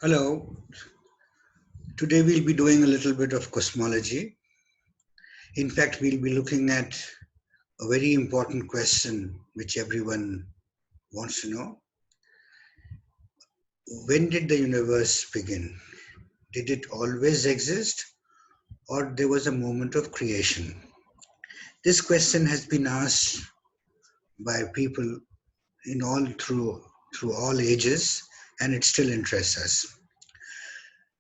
Hello. Today we'll be doing a little bit of cosmology. In fact, we'll be looking at a very important question which everyone wants to know. When did the universe begin? Did it always exist or there was a moment of creation? This question has been asked by people in all through all ages and it still interests us.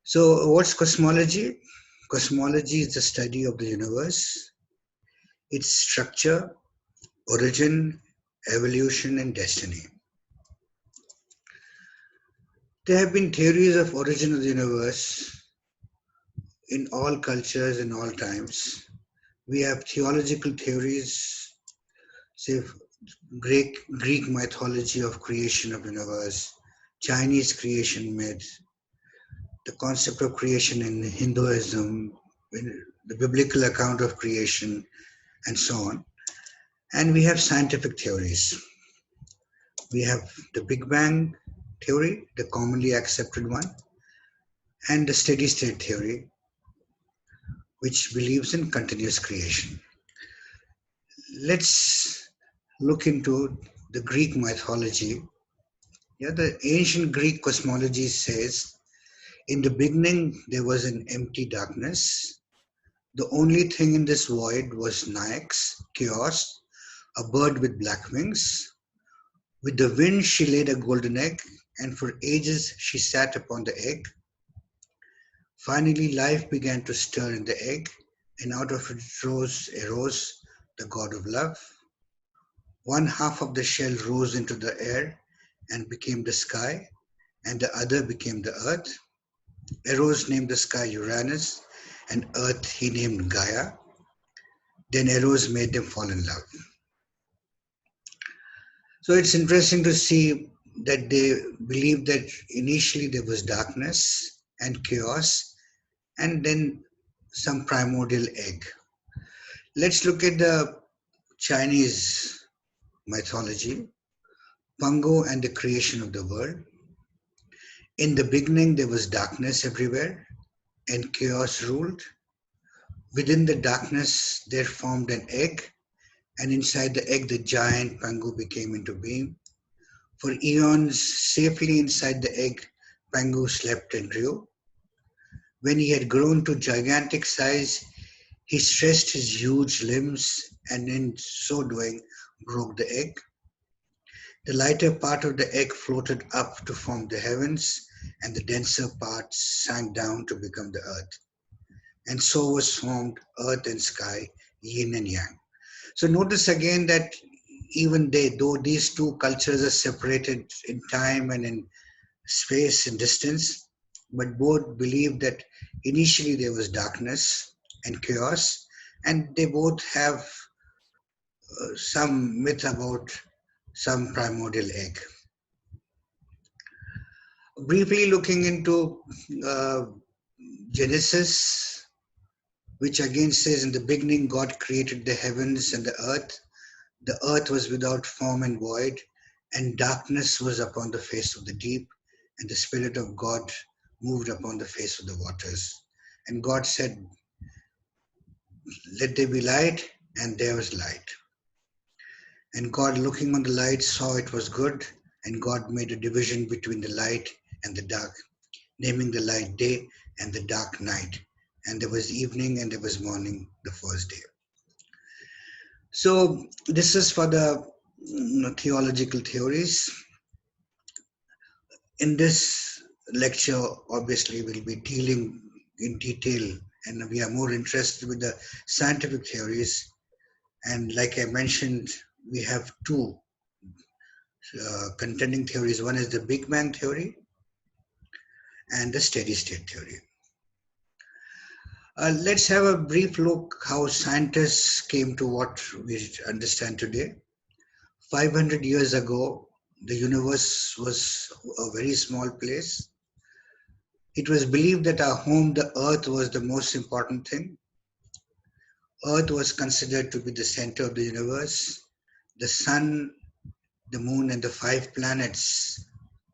So what's cosmology? Cosmology is the study of the universe, its structure, origin, evolution, and destiny. There have been theories of origin of the universe in all cultures in all times. We have theological theories, say Greek mythology of creation of universe, Chinese creation myth, the concept of creation in Hinduism, the biblical account of creation, and so on. And we have scientific theories. We have the Big Bang theory, the commonly accepted one, and the steady state theory, which believes in continuous creation. Let's look into the Greek mythology. Yeah, the ancient Greek cosmology says, in the beginning there was an empty darkness. The only thing in this void was Nyx, chaos, a bird with black wings. With the wind she laid a golden egg, and for ages she sat upon the egg. Finally life began to stir in the egg, and out of it arose the god of love. One half of the shell rose into the air and became the sky, and the other became the earth. Eros named the sky Uranus, and earth he named Gaia. Then Eros made them fall in love. So it's interesting to see that they believed that initially there was darkness and chaos, and then some primordial egg. Let's look at the Chinese mythology, Pangu and the creation of the world. In the beginning, there was darkness everywhere and chaos ruled. Within the darkness, there formed an egg, and inside the egg, the giant Pangu became into being. For eons, safely inside the egg, Pangu slept and grew. When he had grown to gigantic size, he stretched his huge limbs and in so doing broke the egg. The lighter part of the egg floated up to form the heavens, and the denser part sank down to become the earth. And so was formed earth and sky, yin and yang. So notice again that even though these two cultures are separated in time and in space and distance, but both believe that initially there was darkness and chaos, and they both have some myth about some primordial egg. Briefly looking into uh, Genesis, which again says, in the beginning God created the heavens and the earth. The earth was without form and void, and darkness was upon the face of the deep, and the Spirit of God moved upon the face of the waters. And God said, let there be light, and there was light. And God, looking on the light, saw it was good, and God made a division between the light and the dark, naming the light day and the dark night. And there was evening and there was morning the first day. So this is for the theological theories. In this lecture, obviously, we'll be dealing in detail, and we are more interested with the scientific theories. And like I mentioned, we have two contending theories. One is the Big Bang theory and the steady state theory. Let's have a brief look how scientists came to what we understand today. 500 years ago, the universe was a very small place. It was believed that our home, the earth, was the most important thing. Earth was considered to be the center of the universe. The sun, the moon, and the 5 planets,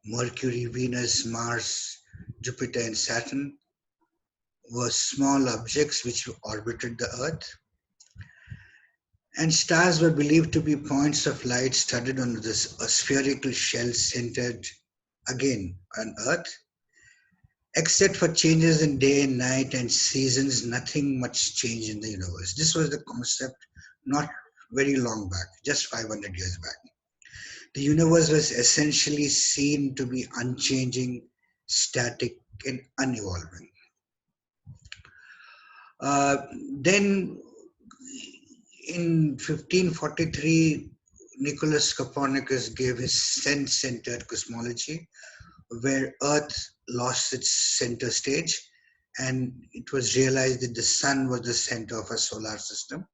Mercury, Venus, Mars, Jupiter and Saturn were small objects which orbited the Earth, and stars were believed to be points of light studded on this a spherical shell centered again on Earth. Except for changes in day and night and seasons, nothing much changed in the universe. This was the concept not very long back, just 500 years back. The universe was essentially seen to be unchanging, static, and unevolving. Uh, then in 1543, Nicholas Copernicus gave his sun-centered cosmology, where Earth lost its center stage, and it was realized that the sun was the center of our solar system,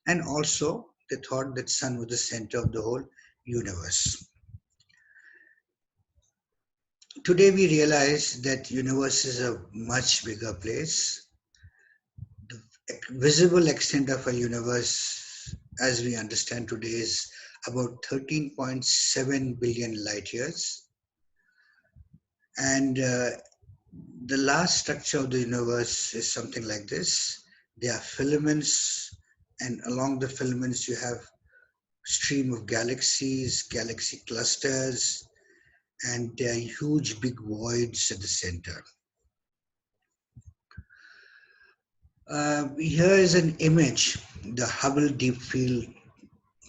and also they thought that sun was the center of the whole universe. Today we realize that universe is a much bigger place. The visible extent of our universe, as we understand today, is about 13.7 billion light years, and the last structure of the universe is something like this. There are filaments, and along the filaments you have stream of galaxies, galaxy clusters, and there are huge big voids at the center. Here is an image, the Hubble Deep Field,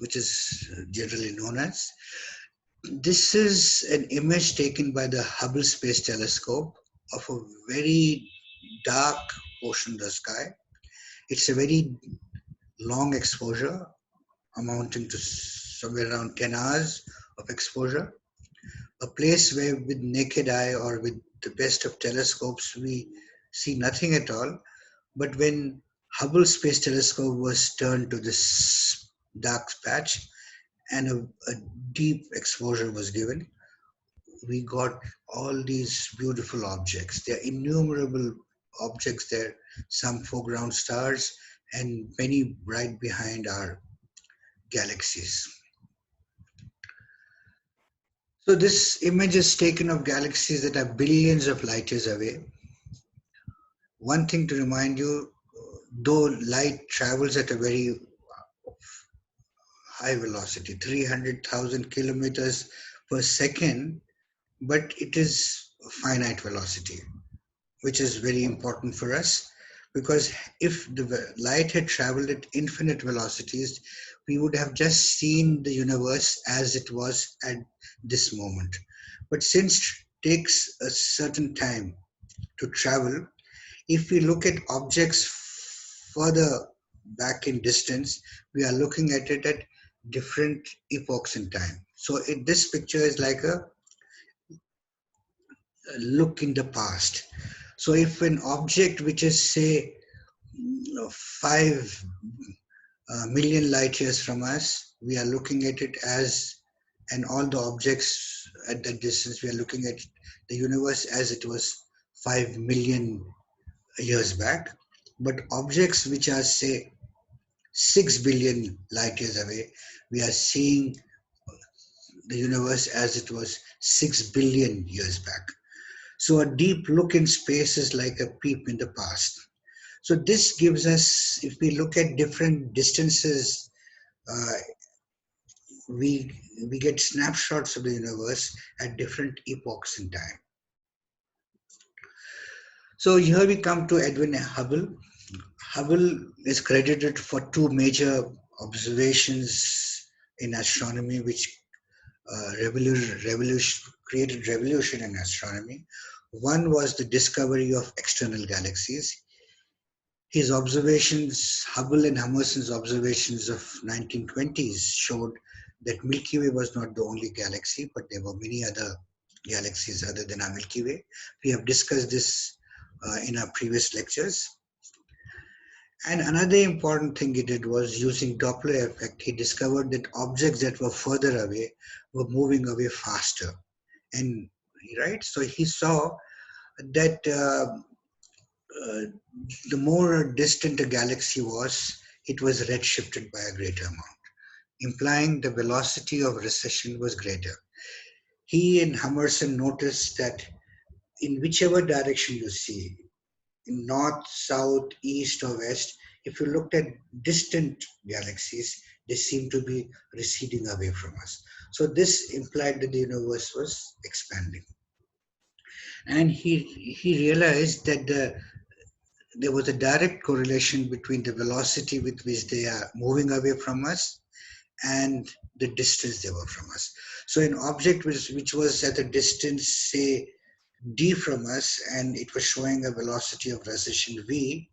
which is generally known as. This is an image taken by the Hubble Space Telescope of a very dark portion of the sky. It's a very long exposure, amounting to somewhere around 10 hours of exposure. A place where with naked eye or with the best of telescopes we see nothing at all. But when Hubble Space Telescope was turned to this dark patch and a deep exposure was given, we got all these beautiful objects. There are innumerable objects there, some foreground stars and many right behind our galaxies. So this image is taken of galaxies that are billions of light years away. One thing to remind you, though light travels at a very high velocity, 300,000 kilometers per second, but it is a finite velocity, which is very important for us, because if the light had traveled at infinite velocities, we would have just seen the universe as it was at this moment. But since it takes a certain time to travel, if we look at objects further back in distance, we are looking at it at different epochs in time. So this picture is like a look in the past. So if an object which is say 5 million light years from us, we are looking at it as, and all the objects at that distance, we are looking at the universe as it was 5 million years back. But objects which are say 6 billion light years away, we are seeing the universe as it was 6 billion years back. So a deep look in space is like a peep in the past. So this gives us, if we look at different distances, uh, we get snapshots of the universe at different epochs in time. So here we come to Edwin Hubble. Hubble is credited for two major observations in astronomy, which created revolution in astronomy. One was the discovery of external galaxies. His observations, Hubble and Emerson's observations of 1920s showed that Milky Way was not the only galaxy, but there were many other galaxies other than our Milky Way. We have discussed this in our previous lectures. And another important thing he did was using Doppler effect, he discovered that objects that were further away were moving away faster. And right, so he saw that the more distant a galaxy was, it was redshifted by a greater amount, implying the velocity of recession was greater. He and Emerson noticed that in whichever direction you see, in north, south, east, or west, if you looked at distant galaxies, they seem to be receding away from us. So this implied that the universe was expanding. And he realized that there was a direct correlation between the velocity with which they are moving away from us and the distance they were from us. So an object which was at a distance, say, d from us, and it was showing a velocity of recession v,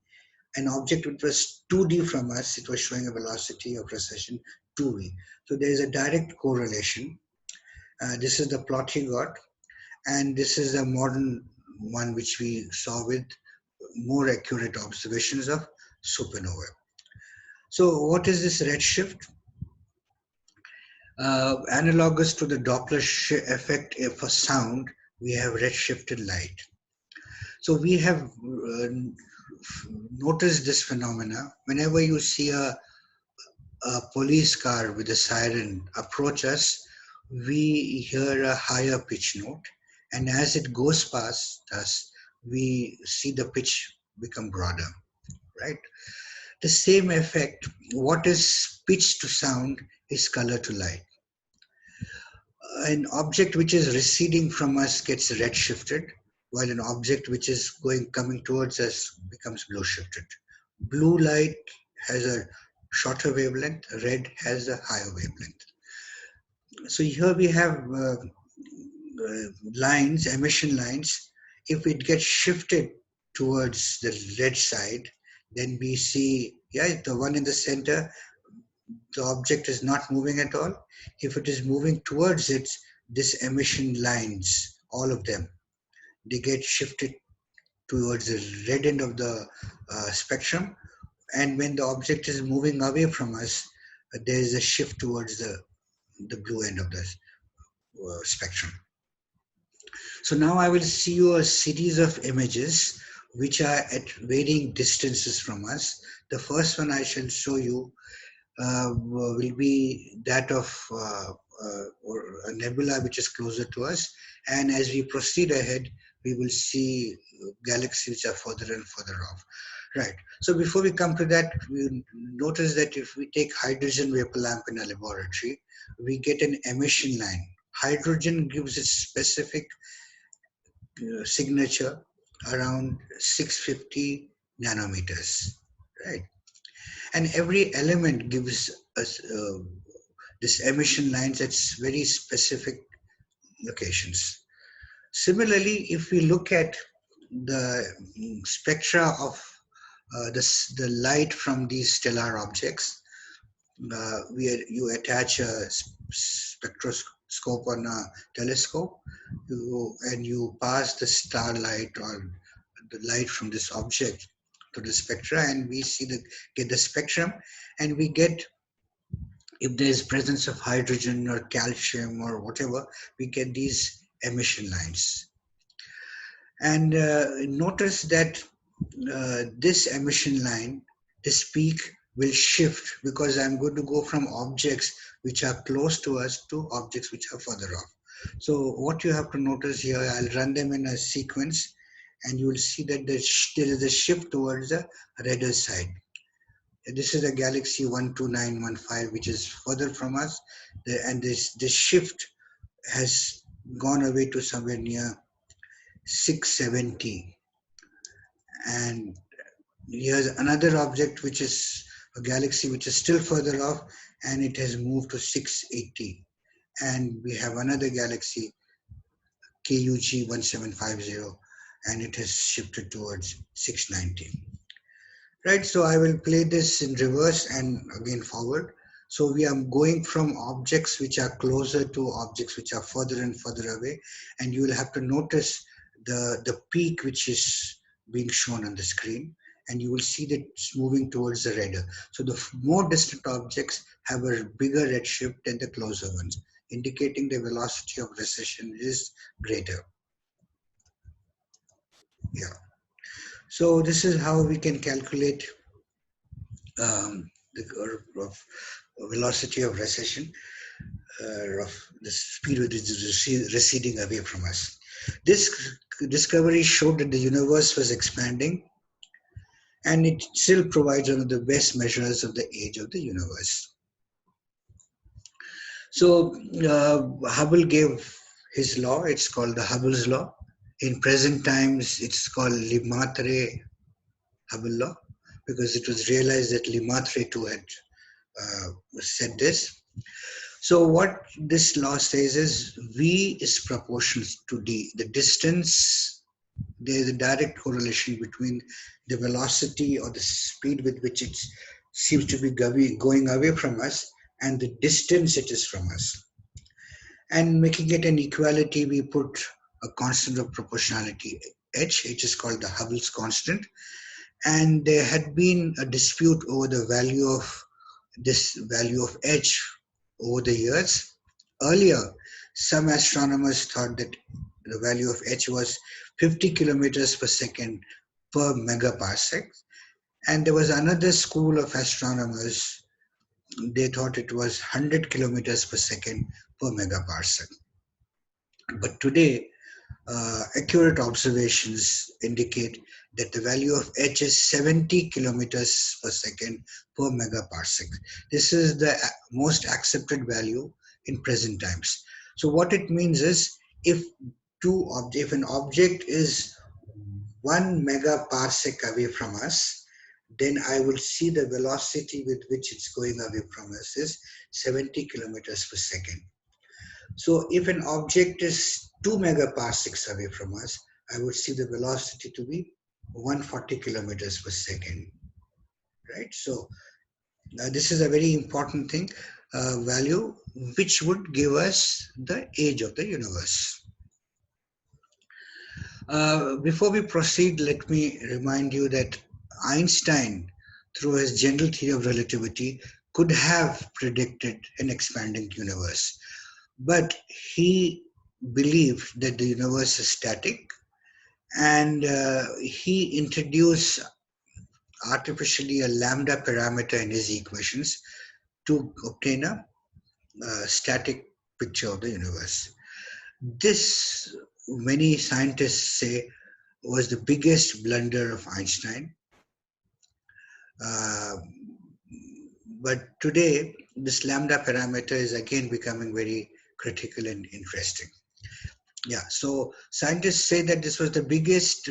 an object which was 2d from us, it was showing a velocity of recession 2v. So there is a direct correlation. This is the plot he got, and this is a modern one which we saw with more accurate observations of supernova. So what is this redshift? Analogous to the Doppler effect for sound, we have redshifted light. So we have noticed this phenomena. Whenever you see a police car with a siren approach us, we hear a higher pitch note. And as it goes past us, we see the pitch become broader, right? The same effect, what is pitch to sound is color to light. An object which is receding from us gets red shifted, while an object which is coming towards us becomes blue shifted. Blue light has a shorter wavelength, red has a higher wavelength. So here we have lines, emission lines. If it gets shifted towards the red side, then we see, yeah, the one in the center, the object is not moving at all. If it is moving towards it, this emission lines, all of them, they get shifted towards the red end of the spectrum. And when the object is moving away from us, there is a shift towards the blue end of the spectrum. So now I will see you a series of images which are at varying distances from us. The first one I shall show you will be that of or a nebula which is closer to us, and as we proceed ahead we will see galaxies which are further and further off. Right. So before we come to that, we notice that if we take hydrogen vapor lamp in a laboratory, we get an emission line. Hydrogen gives its specific signature around 650 nanometers, right? And every element gives us this emission lines at very specific locations. Similarly, if we look at the spectra of the light from these stellar objects, you attach a spectroscope on a telescope, and you pass the starlight or the light from this object to the spectra, and we get the spectrum, and we get, if there is presence of hydrogen or calcium or whatever, we get these emission lines. And notice that this emission line, this peak will shift because I'm going to go from objects which are close to us to objects which are further off. So what you have to notice here, I'll run them in a sequence, and you will see that there is a shift towards the redder side. This is a galaxy 12915, which is further from us, and this shift has gone away to somewhere near 670. And here's another object which is a galaxy which is still further off, and it has moved to 680. And we have another galaxy, KUG 1750, and it has shifted towards 690. Right, so I will play this in reverse and again forward. So we are going from objects which are closer to objects which are further and further away, and you will have to notice the peak which is being shown on the screen, and you will see that it's moving towards the redder. So the more distant objects have a bigger redshift than the closer ones, indicating the velocity of recession is greater. Yeah. So this is how we can calculate the velocity of recession, of the speed which is receding away from us. This discovery showed that the universe was expanding, and it still provides one of the best measures of the age of the universe. So Hubble gave his law. It's called the Hubble's law. In present times, it's called Lemaitre Hubble law, because it was realized that Lemaitre too had said this. So what this law says is V is proportional to D. The distance, there is a direct correlation between the velocity or the speed with which it seems to be going away from us and the distance it is from us. And making it an equality, we put a constant of proportionality h. It is called the Hubble's constant. And there had been a dispute over the value of this value of h over the years. Earlier, some astronomers thought that the value of h was 50 kilometers per second per megaparsec. And there was another school of astronomers, they thought it was 100 kilometers per second per megaparsec. But today, accurate observations indicate that the value of h is 70 kilometers per second per megaparsec. This is the most accepted value in present times. So what it means is, if an object is 1 megaparsec away from us, then I will see the velocity with which it's going away from us is 70 kilometers per second. So if an object is 2 megaparsecs away from us, I would see the velocity to be 140 kilometers per second, right? So this is a very important thing, value, which would give us the age of the universe. Before we proceed, let me remind you that Einstein, through his general theory of relativity, could have predicted an expanding universe. But he believed that the universe is static, and he introduced artificially a lambda parameter in his equations to obtain a static picture of the universe. This, many scientists say, was the biggest blunder of Einstein. But today, this lambda parameter is again becoming very critical and interesting. Yeah, so scientists say that this was the biggest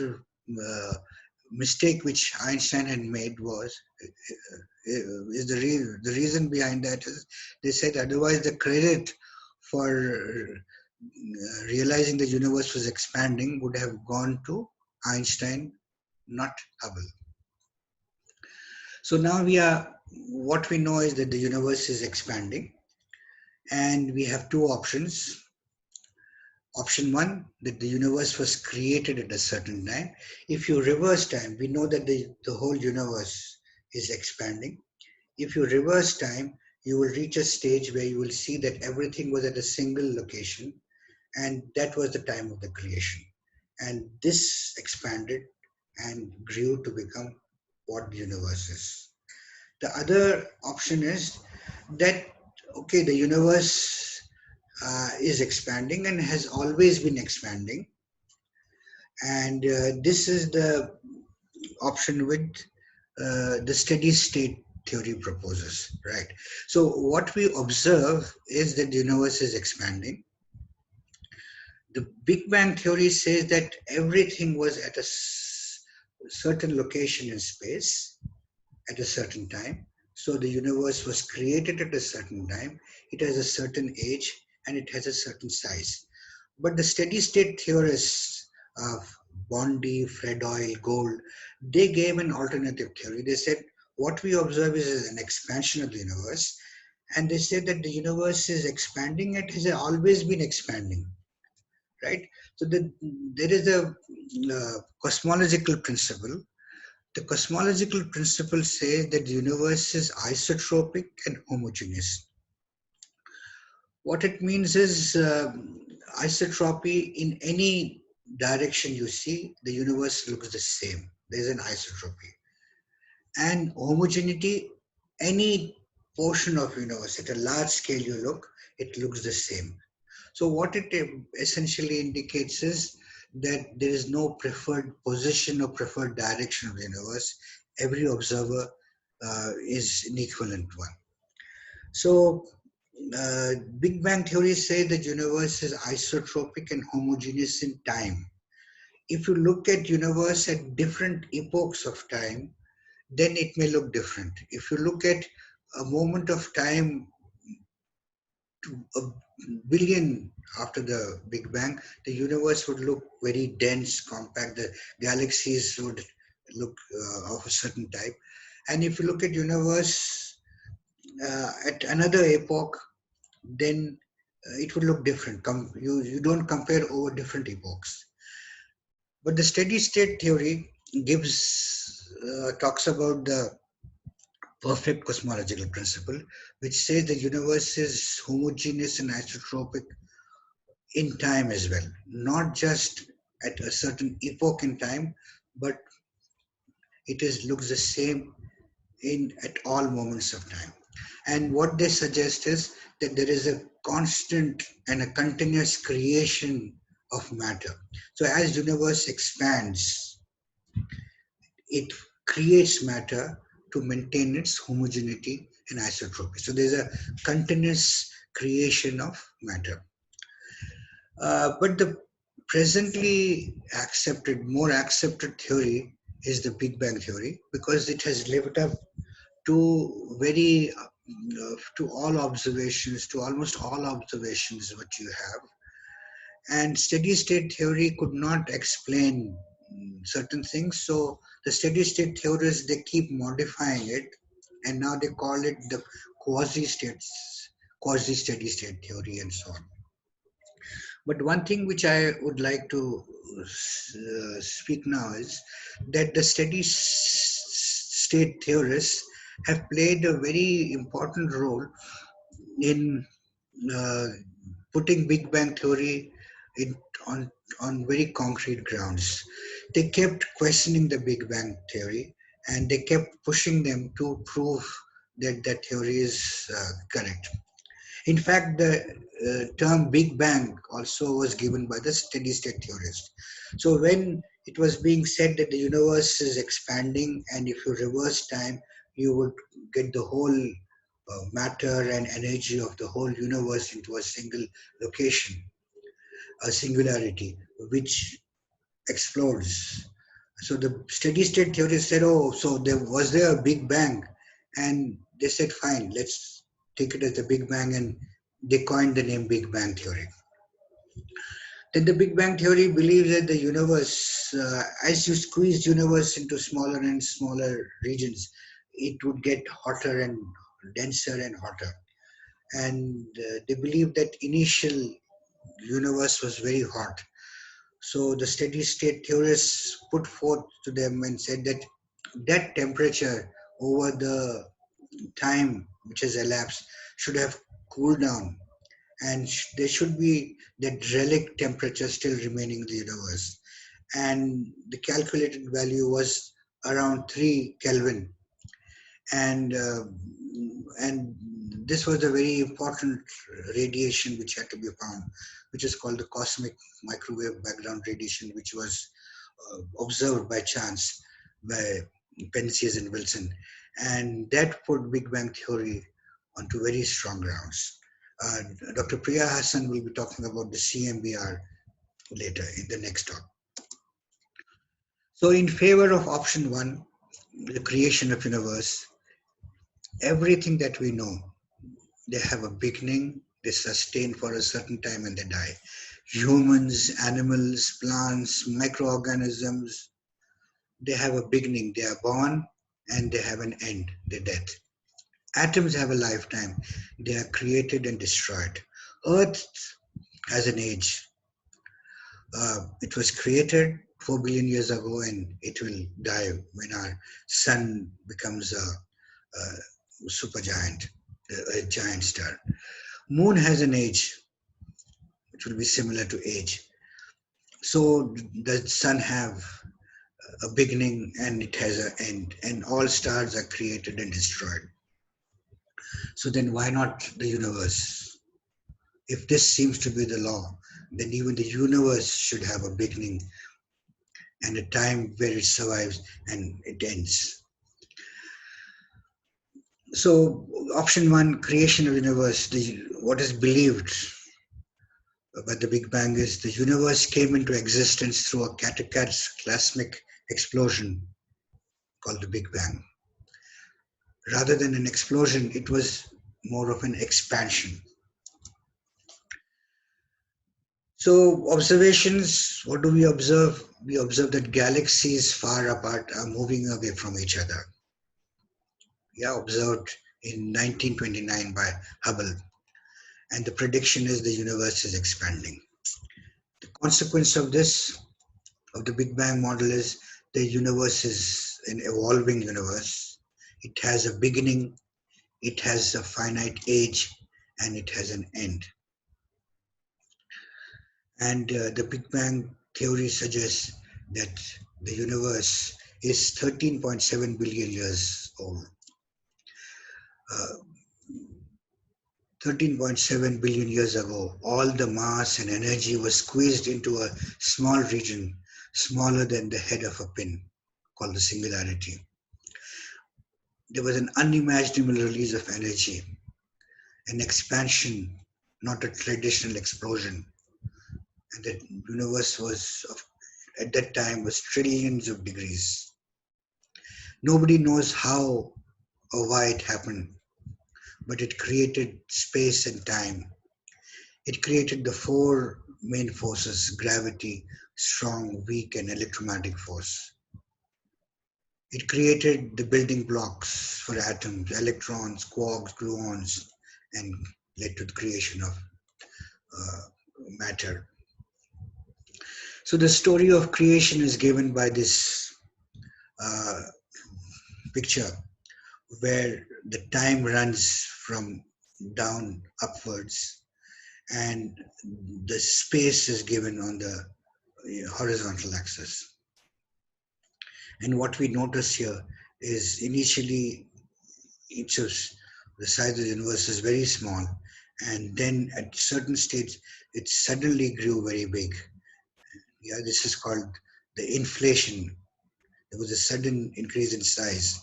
mistake which Einstein had made was the reason behind that is they said otherwise the credit for realizing the universe was expanding would have gone to Einstein, not Hubble. So now what we know is that the universe is expanding, and we have two options. Option one, that the universe was created at a certain time. If you reverse time, we know that the whole universe is expanding. If you reverse time, you will reach a stage where you will see that everything was at a single location, and that was the time of the creation. And this expanded and grew to become what the universe is. The other option is that, okay, the universe is expanding and has always been expanding. And this is the option with the steady state theory proposes, right? So what we observe is that the universe is expanding. The Big Bang theory says that everything was at a certain location in space at a certain time. So the universe was created at a certain time. It has a certain age and it has a certain size. But the steady state theorists of Bondi, Fredoyle, Gould, they gave an alternative theory. They said what we observe is an expansion of the universe. And they said that the universe is expanding. It has always been expanding, right? So there is a cosmological principle. The cosmological principle says that the universe is isotropic and homogeneous. What it means is isotropy, in any direction you see, the universe looks the same. There's an isotropy. And homogeneity, any portion of universe, at a large scale you look, it looks the same. So what it essentially indicates is that there is no preferred position or preferred direction of the universe. Every observer is an equivalent one. So, Big Bang theory says the universe is isotropic and homogeneous in time. If you look at universe at different epochs of time, then it may look different. If you look at a moment of time a billion after the Big Bang, the universe would look very dense, compact. The galaxies would look of a certain type. And if you look at universe at another epoch, then it would look different. You don't compare over different epochs. But the steady state theory talks about the perfect cosmological principle, which says the universe is homogeneous and isotropic in time as well, not just at a certain epoch in time, but it is looks the same in at all moments of time. And what they suggest is that there is a constant and a continuous creation of matter. So as universe expands, it creates matter to maintain its homogeneity and isotropy. So there's a continuous creation of matter. But the presently accepted, more accepted theory is the Big Bang theory because it has lived up to all observations, to almost all observations what you have. And steady state theory could not explain certain things. So the steady state theorists, they keep modifying it, and now they call it the quasi steady state theory and so on. But one thing which I would like to speak now is that the state theorists have played a very important role in uh, putting Big Bang theory in, on, on very concrete grounds. They kept questioning the Big Bang theory and they kept pushing them to prove that that theory is correct. In fact, the term Big Bang also was given by the steady state theorist. So when it was being said that the universe is expanding, and if you reverse time, you would get the whole matter and energy of the whole universe into a single location, a singularity, which explodes. So the steady state theorist said, "Oh, so there a Big Bang?" And they said, "Fine, let's take it as the Big Bang," and they coined the name Big Bang theory. Then the Big Bang theory believes that the universe, as you squeeze universe into smaller and smaller regions, it would get hotter and denser and hotter. And they believe that initial universe was very hot. So the steady state theorists put forth to them and said that that temperature over the time which has elapsed should have cooled down, and there should be that relic temperature still remaining in the universe. And the calculated value was around 3 Kelvin. And and this was a very important radiation which had to be found, which is called the cosmic microwave background radiation, which was observed by chance by Penzias and Wilson. And that put Big Bang theory onto very strong grounds. Uh, Dr. Priya Hassan will be talking about the CMBR later in the next talk. So in favor of option one, the creation of universe, everything that we know, they have a beginning, they sustain for a certain time and they die. Humans, animals, plants, microorganisms, they have a beginning, they are born and they have an end, their death. Atoms have a lifetime, they are created and destroyed. Earth has an age. It was created 4 billion years ago and it will die when our sun becomes a supergiant, a giant star. Moon has an age, which will be similar to age. So does sun have a beginning and it has an end, and all stars are created and destroyed. So then why not the universe? If this seems to be the law, then even the universe should have a beginning and a time where it survives and it ends. So, option one, creation of universe. What is believed by the Big Bang is the universe came into existence through a cataclysmic explosion called the Big Bang. Rather than an explosion, it was more of an expansion. So, observations, what do we observe? We observe that galaxies far apart are moving away from each other. Yeah, observed in 1929 by Hubble. And the prediction is the universe is expanding. The consequence of this, of the Big Bang model, is the universe is an evolving universe. It has a beginning, it has a finite age, and it has an end. And the Big Bang theory suggests that the universe is 13.7 billion years old. 13.7 billion years ago, all the mass and energy was squeezed into a small region smaller than the head of a pin, called the singularity. There was an unimaginable release of energy, an expansion, not a traditional explosion. And the universe was, at that time, was trillions of degrees. Nobody knows how or why it happened, but it created space and time. It created the four main forces: gravity, strong, weak, and electromagnetic force. It created the building blocks for atoms, electrons, quarks, gluons, and led to the creation of uh, matter. So the story of creation is given by this uh, picture where the time runs from down upwards and the space is given on the horizontal axis. And what we notice here is initially each of the size of the universe is very small, and then at certain states it suddenly grew very big. Yeah, this is called the inflation. There was a sudden increase in size,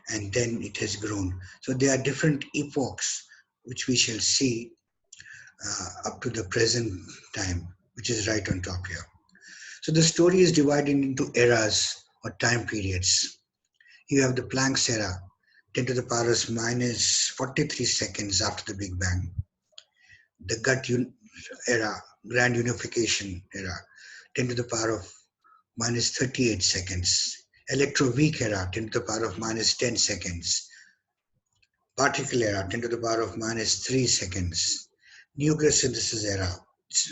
and then it has grown. So there are different epochs which we shall see up to the present time, which is right on top here. So the story is divided into eras or time periods. You have the Planck's era, 10 to the power of minus 43 seconds after the Big Bang. The era, grand unification era, 10 to the power of minus 38 seconds. Electroweak era, 10 to the power of minus 10 seconds. Particle era, 10 to the power of minus 3 seconds. Nucleosynthesis era,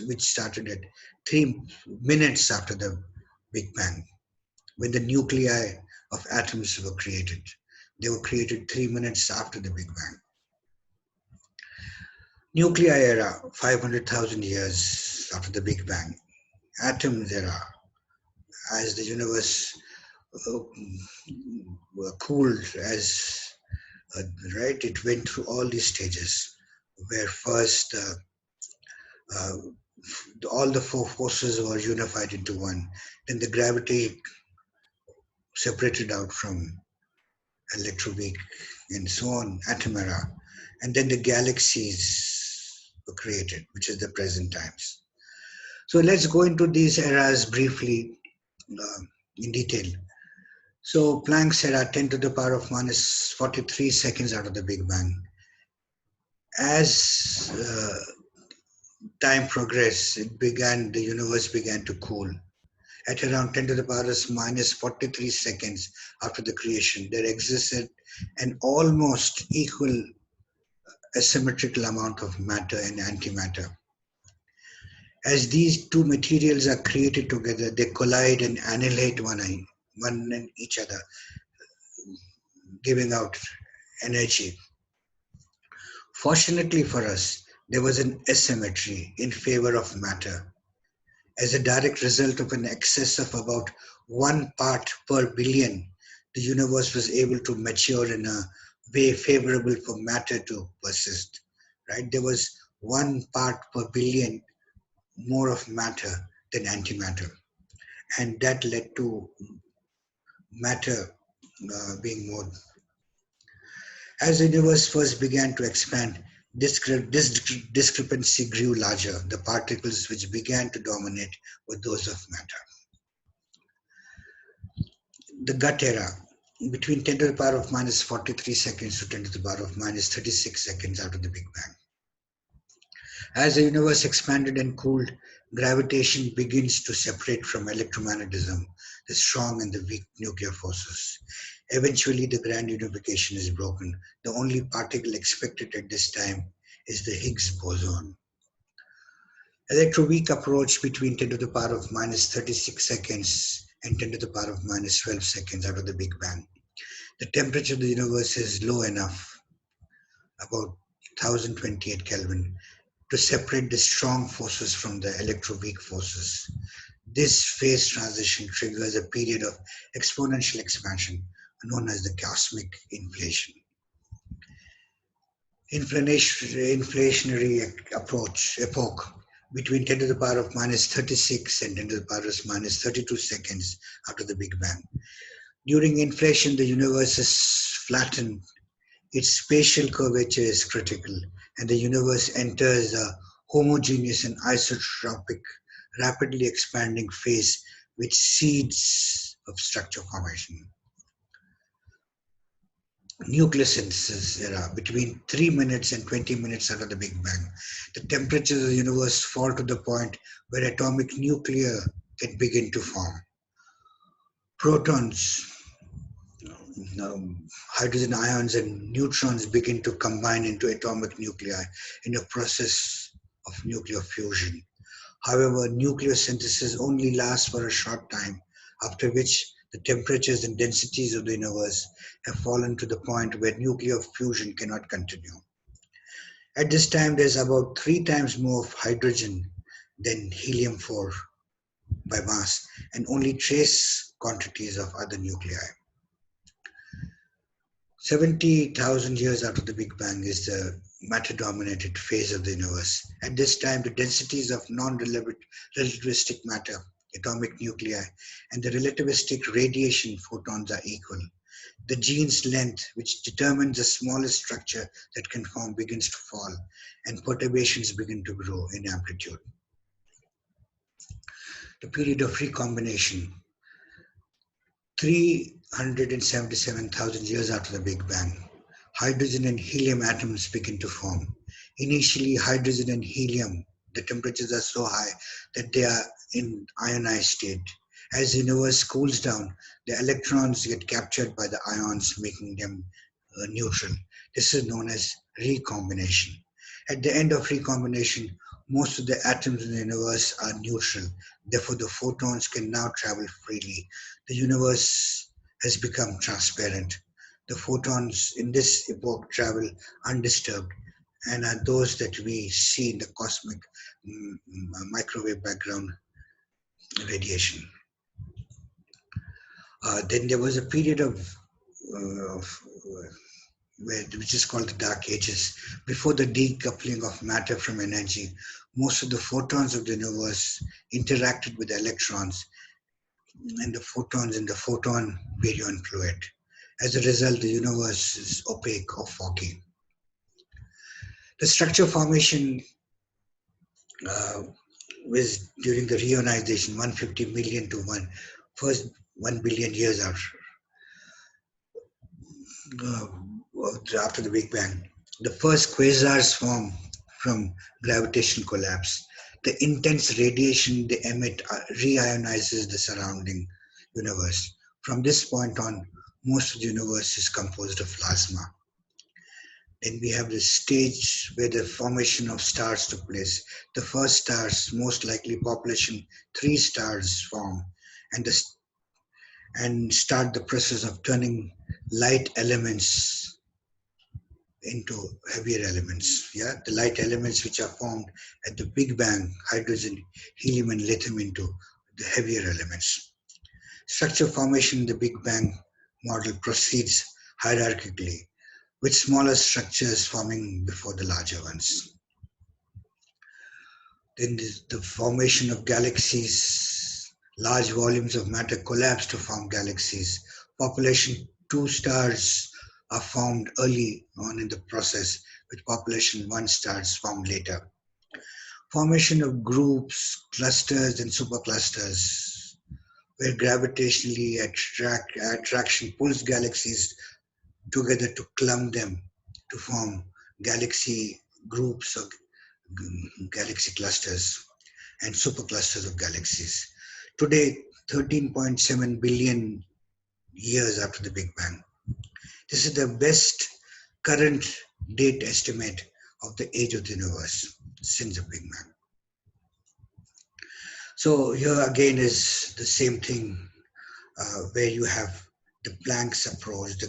which started at 3 minutes after the Big Bang, when the nuclei of atoms were created. They were created 3 minutes after the Big Bang. Nuclei era, 500,000 years after the Big Bang. Atoms era, as the universe cooled, right, it went through all these stages, where first uh, all the four forces were unified into one. Then the gravity separated out from electroweak and so on, atom era. And then the galaxies were created, which is the present times. So let's go into these eras briefly in detail. So Planck's era, 10 to the power of minus 43 seconds out of the Big Bang. As time progressed, the universe began to cool. At around 10 to the power of minus 43 seconds after the creation, there existed an almost equal asymmetrical amount of matter and antimatter. As these two materials are created together, they collide and annihilate one and each other, giving out energy. Fortunately for us, there was an asymmetry in favor of matter. As a direct result of an excess of about 1 part per billion, the universe was able to mature in a way favorable for matter to persist. Right? There was 1 part per billion more of matter than antimatter. And that led to matter being more. As the universe first began to expand, this discrepancy grew larger. The particles which began to dominate were those of matter. The gut era, between 10 to the power of minus 43 seconds to 10 to the power of minus 36 seconds after the Big Bang. As the universe expanded and cooled, gravitation begins to separate from electromagnetism, the strong and the weak nuclear forces. Eventually, the grand unification is broken. The only particle expected at this time is the Higgs boson. Electroweak approach between 10 to the power of minus 36 seconds and 10 to the power of minus 12 seconds after the Big Bang. The temperature of the universe is low enough, about 1028 Kelvin, to separate the strong forces from the electroweak forces. This phase transition triggers a period of exponential expansion known as the cosmic inflation. Inflationary approach epoch between 10 to the power of minus 36 and 10 to the power of minus 32 seconds after the Big Bang. During inflation, the universe is flattened. Its spatial curvature is critical, and the universe enters a homogeneous and isotropic, rapidly expanding phase with seeds of structure formation. Nucleosynthesis era, between 3 minutes and 20 minutes after the Big Bang. The temperatures of the universe fall to the point where atomic nuclei can begin to form. Protons, hydrogen ions and neutrons begin to combine into atomic nuclei in a process of nuclear fusion. However, nucleosynthesis only lasts for a short time, after which the temperatures and densities of the universe have fallen to the point where nuclear fusion cannot continue. At this time, there's about 3 times more of hydrogen than helium-4 by mass, and only trace quantities of other nuclei. 70,000 years after the Big Bang is the matter-dominated phase of the universe. At this time, the densities of non-relativistic matter, atomic nuclei, and the relativistic radiation photons are equal. The gene's length, which determines the smallest structure that can form, begins to fall, and perturbations begin to grow in amplitude. The period of recombination. 377,000 years after the Big Bang, hydrogen and helium atoms begin to form. Initially, hydrogen and helium, the temperatures are so high that they are in ionized state. As the universe cools down, the electrons get captured by the ions, making them neutral. This is known as recombination. At the end of recombination, most of the atoms in the universe are neutral. Therefore, the photons can now travel freely. The universe has become transparent. The photons in this epoch travel undisturbed and are those that we see in the cosmic microwave background radiation. Then there was a period which is called the Dark Ages. Before the decoupling of matter from energy, most of the photons of the universe interacted with the electrons and the photons in the photon baryon fluid. As a result, the universe is opaque or foggy. The structure formation was during the reionization, 150 million to first 1 billion years after the Big Bang. The first quasars form from gravitational collapse. The intense radiation they emit reionizes the surrounding universe. From this point on, most of the universe is composed of plasma. Then we have the stage where the formation of stars took place. The first stars, most likely population 3 stars, form and start the process of turning light elements into heavier elements. Yeah, the light elements which are formed at the Big Bang, hydrogen, helium, and lithium, into the heavier elements. Structure formation in the Big Bang model proceeds hierarchically, with smaller structures forming before the larger ones. Then there's the formation of galaxies. Large volumes of matter collapse to form galaxies. Population 2 stars are formed early on in the process, with population 1 stars formed later. Formation of groups, clusters, and superclusters, where gravitationally attraction pulls galaxies together to clump them to form galaxy groups or galaxy clusters and superclusters of galaxies. Today, 13.7 billion years after the Big Bang. This is the best current date estimate of the age of the universe since the Big Bang. So here again is the same thing where you have the Planck's approach, the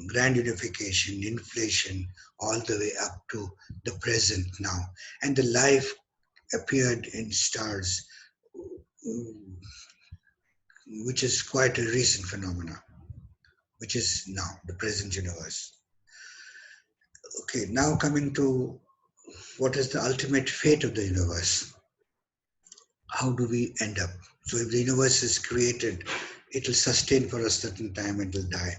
grand unification, inflation, all the way up to the present now. And the life appeared in stars, which is quite a recent phenomenon, which is now the present universe. Okay, now coming to what is the ultimate fate of the universe? How do we end up? So if the universe is created, it will sustain for a certain time and will die.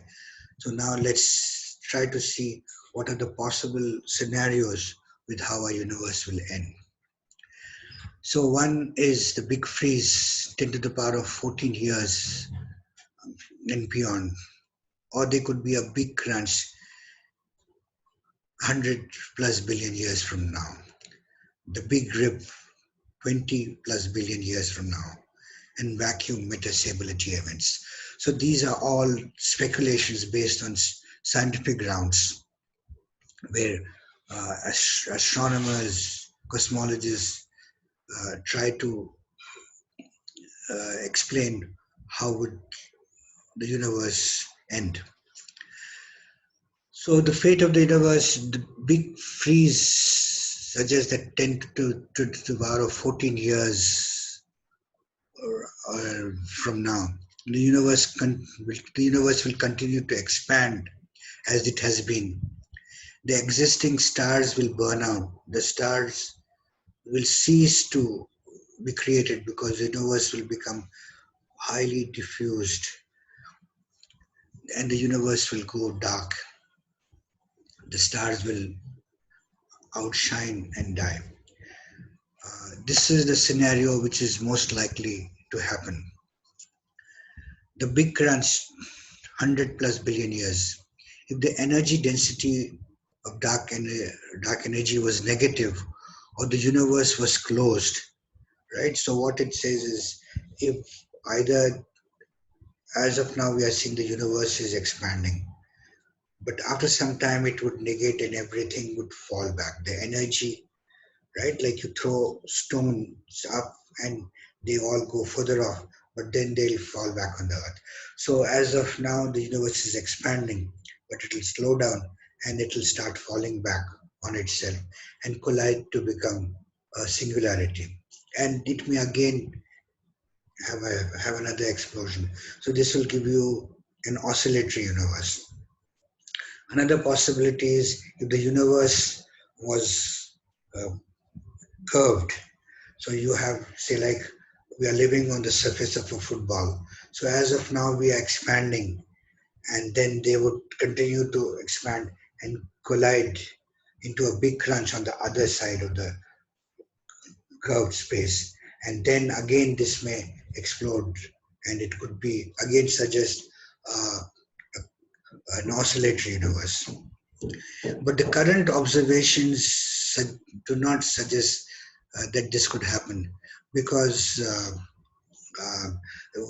So now let's try to see what are the possible scenarios with how our universe will end. So one is the big freeze, 10 to the power of 14 years and beyond. Or there could be a big crunch, 100 plus billion years from now. The big rip, 20 plus billion years from now. And vacuum metastability events. So these are all speculations based on scientific grounds where astronomers, cosmologists try to explain how would the universe end. So the fate of the universe, the big freeze suggests that 10 to the power of 14 years from now, the universe will continue to expand as it has been. The existing stars will burn out. The stars will cease to be created because the universe will become highly diffused and the universe will go dark. The stars will outshine and die. This is the scenario which is most likely to happen. The big crunch, 100 plus billion years. If the energy density of dark energy was negative or the universe was closed, right? So what it says is if either as of now we are seeing the universe is expanding, but after some time it would negate and everything would fall back. The energy, right? Like you throw stones up and they all go further off, but then they'll fall back on the earth. So as of now, the universe is expanding, but it will slow down and it will start falling back on itself and collide to become a singularity. And it may again have another explosion. So this will give you an oscillatory universe. Another possibility is if the universe was uh, curved. So you have, say, like we are living on the surface of a football. So as of now, we are expanding, and then they would continue to expand and collide into a big crunch on the other side of the curved space. And then again, this may explode, and it could be again suggest uh, an oscillatory universe. But the current observations do not suggest that this could happen because uh,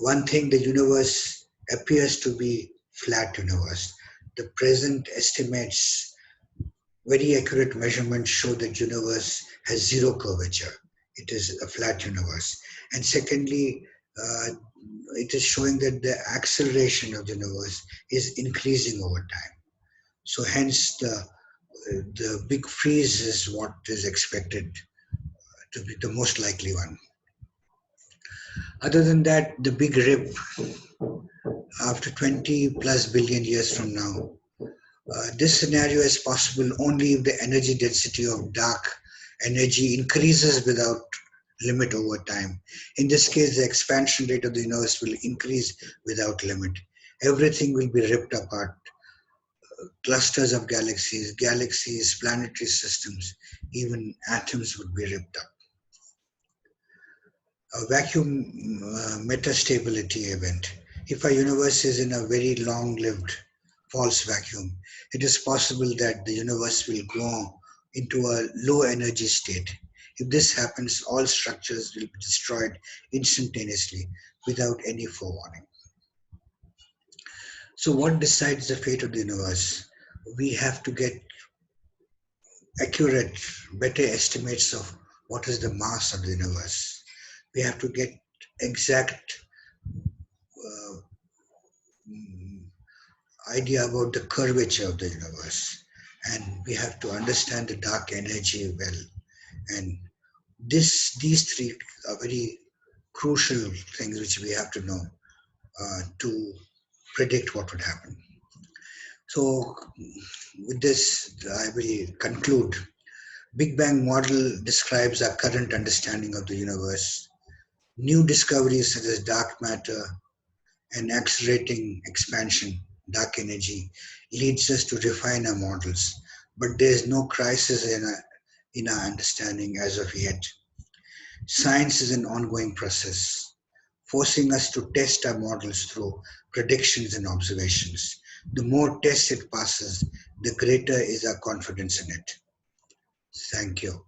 one thing, the universe appears to be flat universe. The present estimates, very accurate measurements show that universe has zero curvature. It is a flat universe. And secondly, uh, it is showing that the acceleration of the universe is increasing over time. So hence the big freeze is what is expected to be the most likely one. Other than that, the big rip after 20 plus billion years from now, this scenario is possible only if the energy density of dark Energy increases without limit over time. In this case, the expansion rate of the universe will increase without limit. Everything will be ripped apart. Clusters of galaxies, galaxies, planetary systems, even atoms would be ripped up. A vacuum metastability event. If a universe is in a very long-lived false vacuum, it is possible that the universe will go into a low energy state. If this happens, all structures will be destroyed instantaneously without any forewarning. So, what decides the fate of the universe? We have to get accurate, better estimates of what is the mass of the universe. We have to get exact uh, idea about the curvature of the universe, and we have to understand the dark energy well. And these three are very crucial things which we have to know to predict what would happen. So, with this, I will conclude. Big Bang model describes our current understanding of the universe. New discoveries such as dark matter and accelerating expansion, dark energy, leads us to refine our models. But there is no crisis in our understanding as of yet. Science is an ongoing process, forcing us to test our models through predictions and observations. The more tests it passes, the greater is our confidence in it. Thank you.